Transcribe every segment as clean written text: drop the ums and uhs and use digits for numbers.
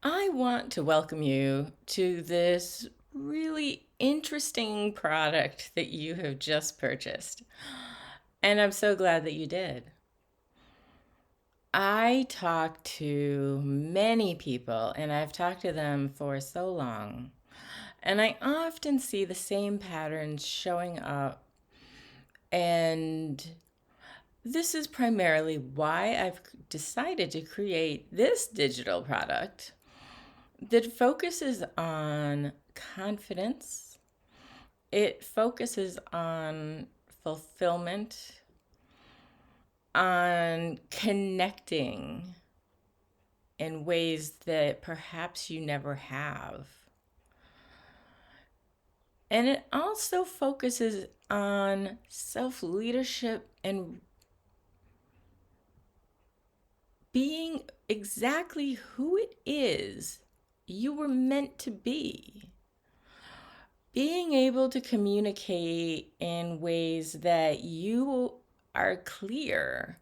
I want to welcome you to this really interesting product that you have just purchased. And I'm so glad that you did. I talk to many people, and I've talked to them for so long. And I often see the same patterns showing up. And this is primarily why I've decided to create this digital product that focuses on confidence. It focuses on fulfillment, on connecting in ways that perhaps you never have. And it also focuses on self leadership and being exactly who it is you were meant to be. Being able to communicate in ways that you are clear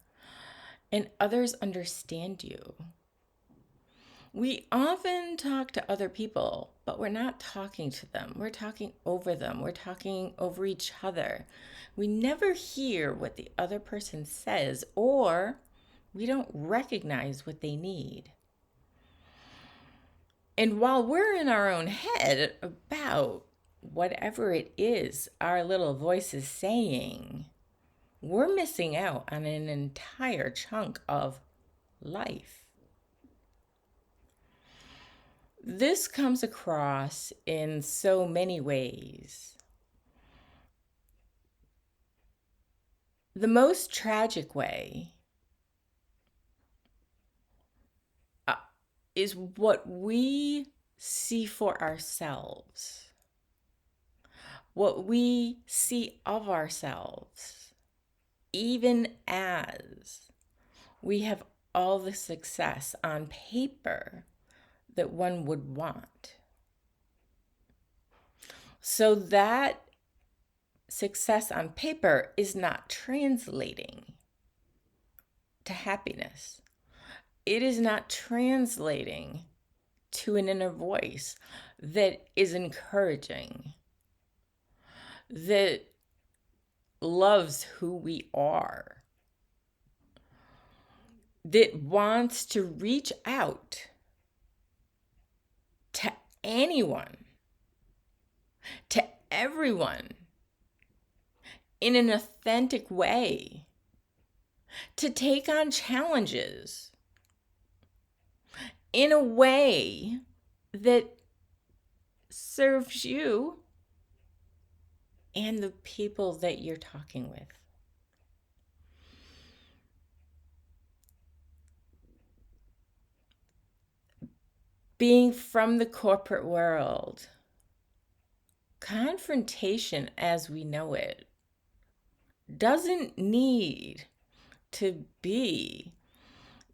and others understand you. We often talk to other people, but we're not talking to them. We're talking over them. We're talking over each other. We never hear what the other person says, or we don't recognize what they need. And while we're in our own head about whatever it is our little voice is saying, we're missing out on an entire chunk of life. This comes across in so many ways. The most tragic way uh, is what we see for ourselves, what we see of ourselves, even as we have all the success on paper that one would want. So that success on paper is not translating to happiness. It is not translating to an inner voice that is encouraging, that loves who we are, that wants to reach out to anyone, to everyone in an authentic way, to take on challenges in a way that serves you and the people that you're talking with. Being from the corporate world, confrontation as we know it doesn't need to be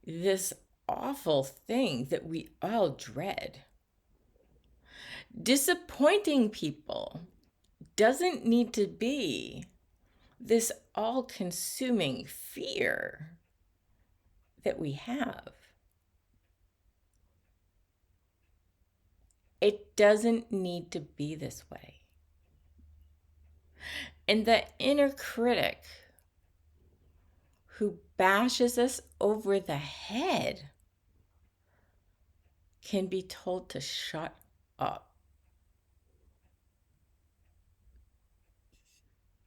this awful thing that we all dread. Disappointing people doesn't need to be this all consuming fear that we have. It doesn't need to be this way. And the inner critic who bashes us over the head can be told to shut up.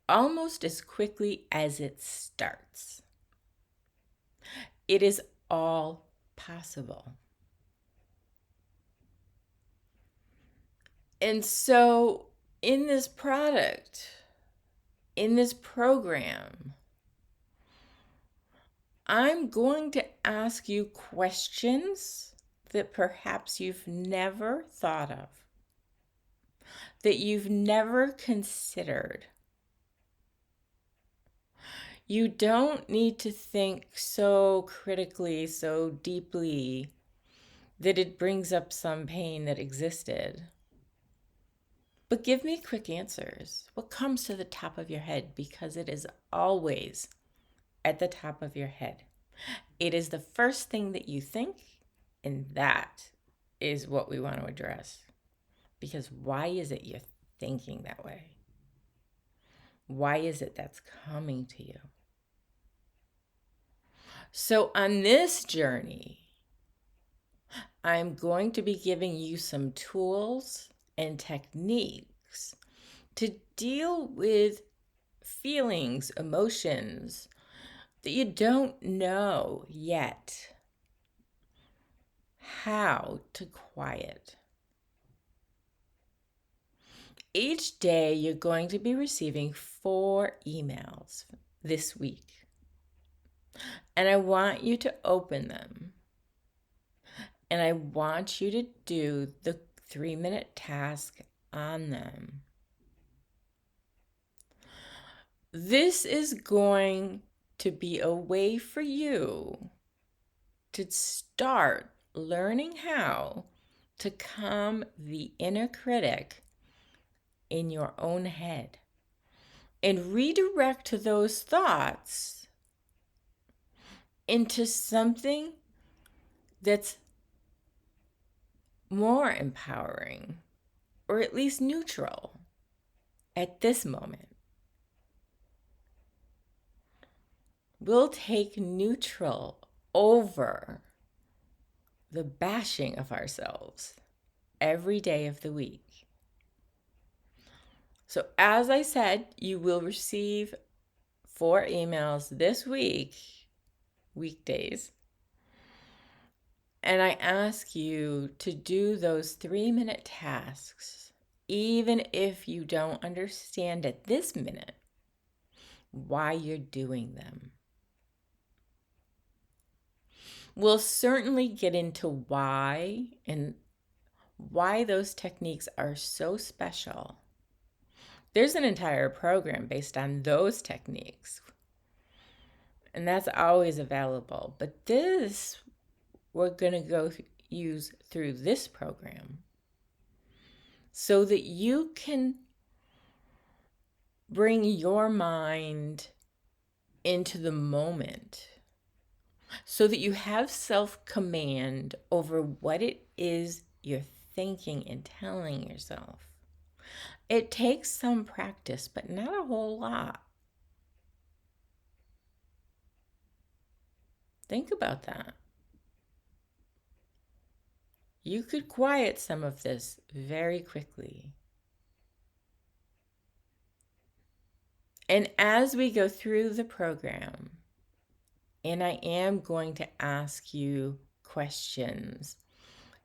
Almost as quickly as it starts. It is all possible. And so, in this product, in this program, I'm going to ask you questions that perhaps you've never thought of, that you've never considered. You don't need to think so critically, so deeply, that it brings up some pain that existed. But give me quick answers. What comes to the top of your head? Because it is always at the top of your head. It is the first thing that you think, and that is what we want to address. Because why is it you're thinking that way? Why is it that's coming to you? So on this journey, I'm going to be giving you some tools and techniques to deal with feelings, emotions that you don't know yet how to quiet. Each day, you're going to be receiving 4 emails this week. And I want you to open them. And I want you to do the 3-minute task on them. This is going to be a way for you to start learning how to calm the inner critic in your own head and redirect those thoughts into something that's more empowering, or at least neutral at this moment. We'll take neutral over the bashing of ourselves every day of the week. So as I said, you will receive 4 emails this week, weekdays. And I ask you to do those 3-minute tasks, even if you don't understand at this minute why you're doing them. We'll certainly get into why and why those techniques are so special. There's an entire program based on those techniques, and that's always available. But this, we're going to go use through this program so that you can bring your mind into the moment, so that you have self-command over what it is you're thinking and telling yourself. It takes some practice, but not a whole lot. Think about that. You could quiet some of this very quickly. And as we go through the program, and I am going to ask you questions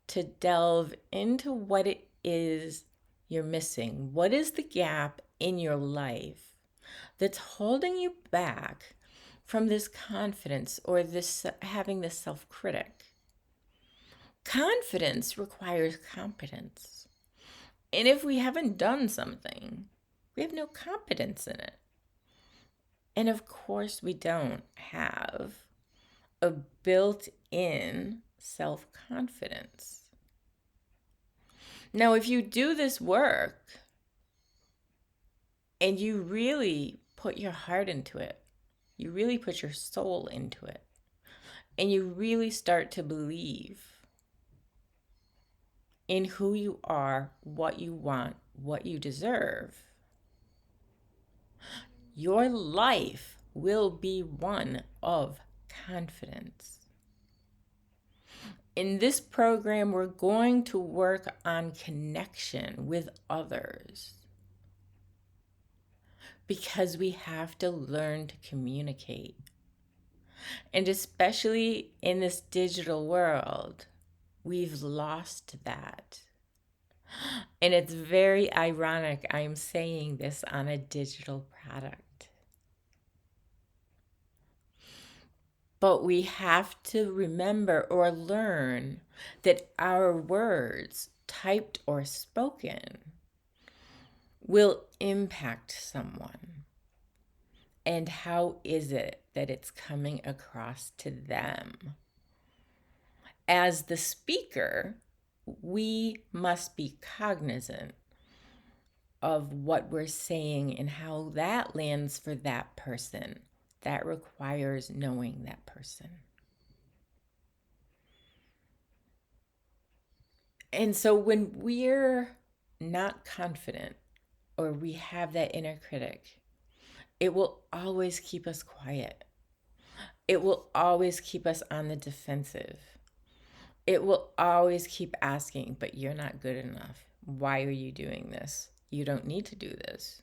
to delve into what it is you're missing. What is the gap in your life that's holding you back from this confidence or this having this self-critic? Confidence requires competence. And if we haven't done something, we have no competence in it. And of course, we don't have a built-in self-confidence. Now, if you do this work and you really put your heart into it, you really put your soul into it, and you really start to believe in who you are, what you want, what you deserve, your life will be one of confidence. In this program, we're going to work on connection with others because we have to learn to communicate. And especially in this digital world, we've lost that. And it's very ironic I'm saying this on a digital product. But we have to remember or learn that our words, typed or spoken, will impact someone. And how is it that it's coming across to them? As the speaker, we must be cognizant of what we're saying and how that lands for that person. That requires knowing that person. And so when we're not confident or we have that inner critic, it will always keep us quiet. It will always keep us on the defensive. It will always keep asking, but you're not good enough. Why are you doing this? You don't need to do this.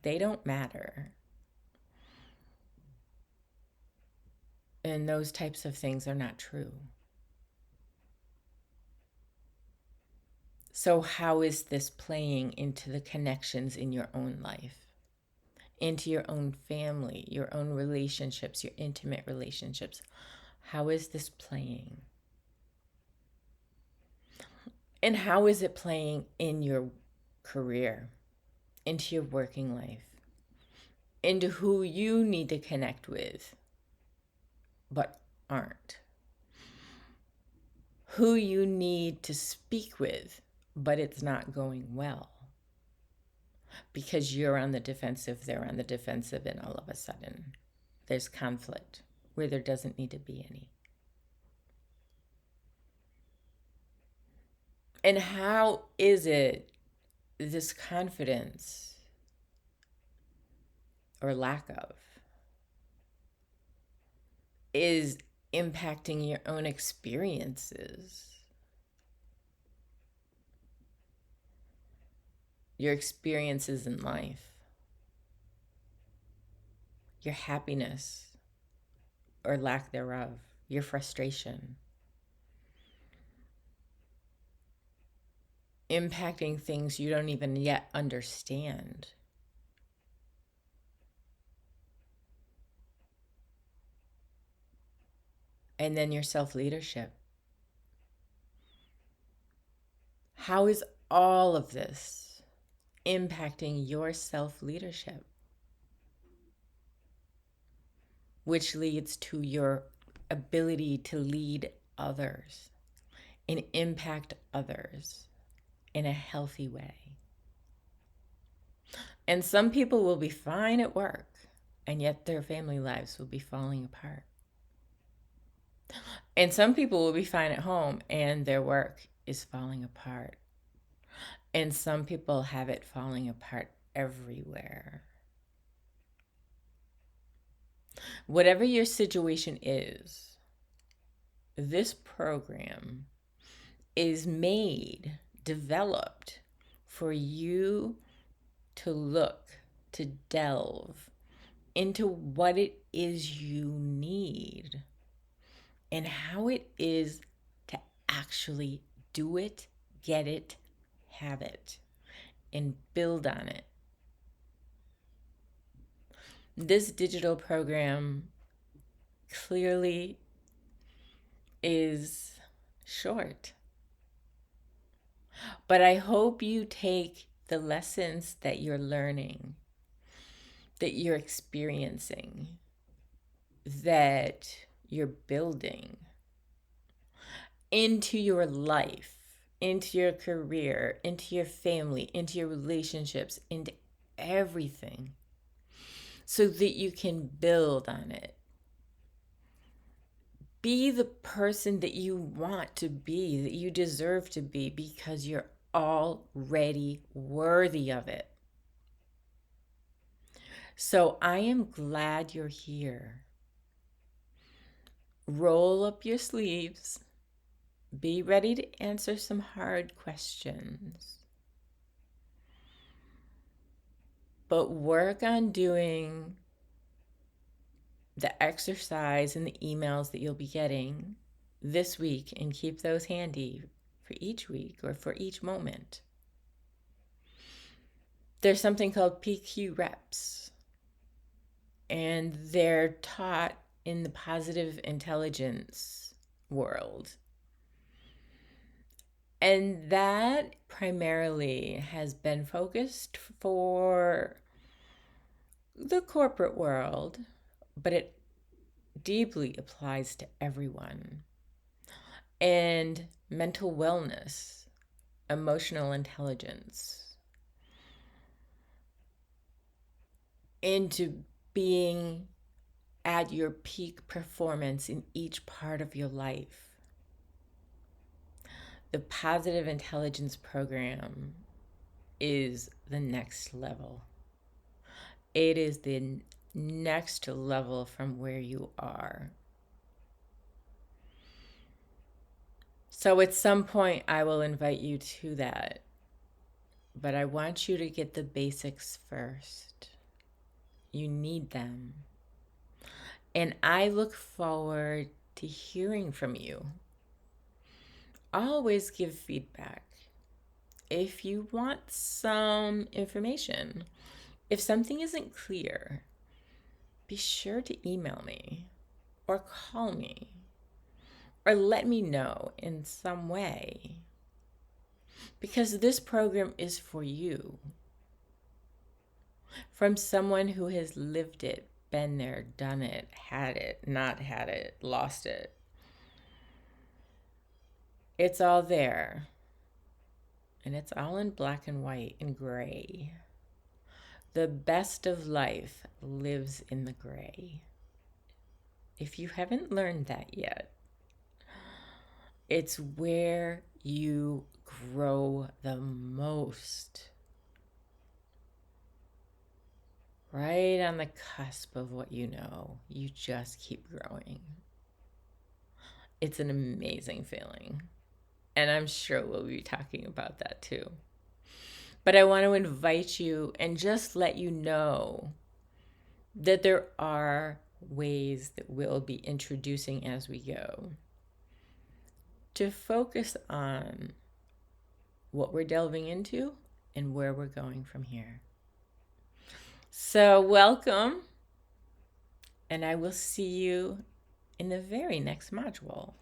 They don't matter. And those types of things are not true. So, how is this playing into the connections in your own life, into your own family, your own relationships, your intimate relationships? How is this playing? And how is it playing in your career, into your working life, into who you need to connect with, but aren't? Who you need to speak with, but it's not going well because you're on the defensive, they're on the defensive, and all of a sudden there's conflict where there doesn't need to be any. And how is it this confidence or lack of is impacting your own experiences, your experiences in life, your happiness or lack thereof, your frustration, impacting things you don't even yet understand. And then your self-leadership. How is all of this impacting your self-leadership? Which leads to your ability to lead others and impact others in a healthy way. And some people will be fine at work, and yet their family lives will be falling apart. And some people will be fine at home, and their work is falling apart. And some people have it falling apart everywhere. Whatever your situation is, this program is developed for you to look, to delve into what it is you need and how it is to actually do it, get it, have it, and build on it. This digital program clearly is short, but I hope you take the lessons that you're learning, that you're experiencing, that you're building into your life, into your career, into your family, into your relationships, into everything, so that you can build on it. Be the person that you want to be, that you deserve to be, because you're already worthy of it. So I am glad you're here. Roll up your sleeves. Be ready to answer some hard questions. But work on doing the exercise and the emails that you'll be getting this week and keep those handy for each week or for each moment. There's something called PQ reps, and they're taught in the positive intelligence world. And that primarily has been focused for the corporate world, but it deeply applies to everyone. And mental wellness, emotional intelligence, into being at your peak performance in each part of your life. The positive intelligence program is the next level. It is the next level from where you are. So at some point, I will invite you to that. But I want you to get the basics first. You need them. And I look forward to hearing from you. Always give feedback. If you want some information, if something isn't clear, be sure to email me or call me or let me know in some way, because this program is for you. From someone who has lived it, been there, done it, had it, not had it, lost it. It's all there. And it's all in black and white and gray. The best of life lives in the gray. If you haven't learned that yet, it's where you grow the most. Right on the cusp of what you know, you just keep growing. It's an amazing feeling. And I'm sure we'll be talking about that too. But I want to invite you and just let you know that there are ways that we'll be introducing as we go to focus on what we're delving into and where we're going from here. So welcome, and I will see you in the very next module.